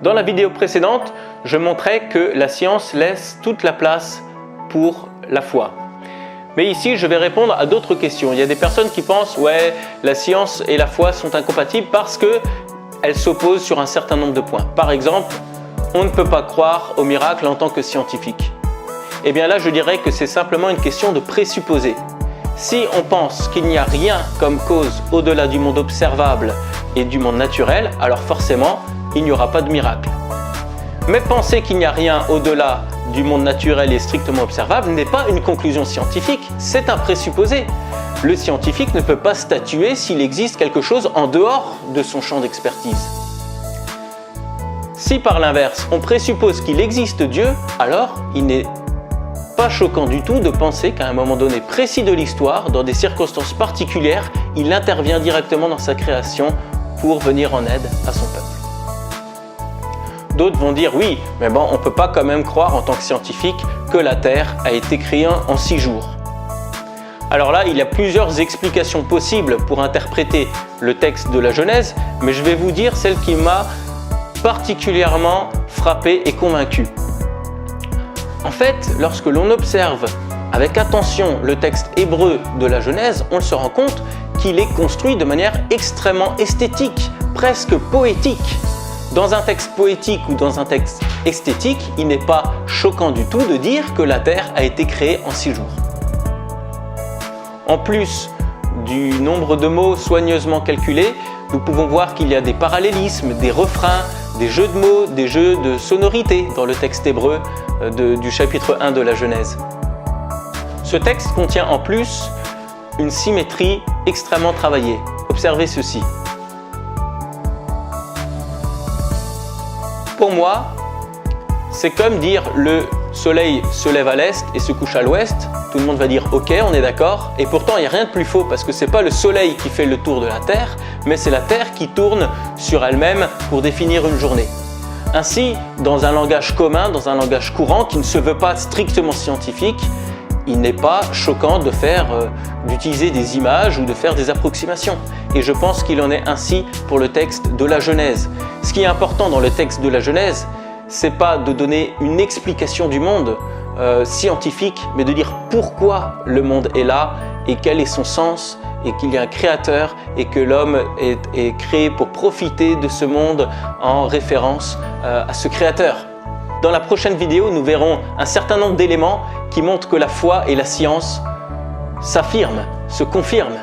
Dans la vidéo précédente, je montrais que la science laisse toute la place pour la foi. Mais ici, je vais répondre à d'autres questions. Il y a des personnes qui pensent « ouais, la science et la foi sont incompatibles parce qu'elles s'opposent sur un certain nombre de points. » Par exemple, on ne peut pas croire au miracle en tant que scientifique. Eh bien là, je dirais que c'est simplement une question de présupposer. Si on pense qu'il n'y a rien comme cause au-delà du monde observable et du monde naturel, alors forcément, il n'y aura pas de miracle. Mais penser qu'il n'y a rien au-delà du monde naturel et strictement observable n'est pas une conclusion scientifique, c'est un présupposé. Le scientifique ne peut pas statuer s'il existe quelque chose en dehors de son champ d'expertise. Si par l'inverse, on présuppose qu'il existe Dieu, alors il n'est pas choquant du tout de penser qu'à un moment donné précis de l'histoire, dans des circonstances particulières, il intervient directement dans sa création pour venir en aide à son peuple. D'autres vont dire oui, mais bon, on ne peut pas quand même croire en tant que scientifique que la Terre a été créée en 6 jours. Alors là, il y a plusieurs explications possibles pour interpréter le texte de la Genèse, mais je vais vous dire celle qui m'a particulièrement frappé et convaincu. En fait, lorsque l'on observe avec attention le texte hébreu de la Genèse, on se rend compte qu'il est construit de manière extrêmement esthétique, presque poétique. Dans un texte poétique ou dans un texte esthétique, il n'est pas choquant du tout de dire que la Terre a été créée en 6 jours. En plus du nombre de mots soigneusement calculés, nous pouvons voir qu'il y a des parallélismes, des refrains, des jeux de mots, des jeux de sonorités dans le texte hébreu du chapitre 1 de la Genèse. Ce texte contient en plus une symétrie extrêmement travaillée. Observez ceci. Pour moi, c'est comme dire le soleil se lève à l'est et se couche à l'ouest. Tout le monde va dire ok, on est d'accord. Et pourtant, il n'y a rien de plus faux parce que ce n'est pas le soleil qui fait le tour de la Terre, mais c'est la Terre qui tourne sur elle-même pour définir une journée. Ainsi, dans un langage commun, dans un langage courant qui ne se veut pas strictement scientifique, il n'est pas choquant d'utiliser des images ou de faire des approximations. Et je pense qu'il en est ainsi pour le texte de la Genèse. Ce qui est important dans le texte de la Genèse, c'est pas de donner une explication du monde scientifique, mais de dire pourquoi le monde est là et quel est son sens et qu'il y a un créateur et que l'homme est créé pour profiter de ce monde en référence à ce créateur. Dans la prochaine vidéo, nous verrons un certain nombre d'éléments qui montrent que la foi et la science s'affirment, se confirment.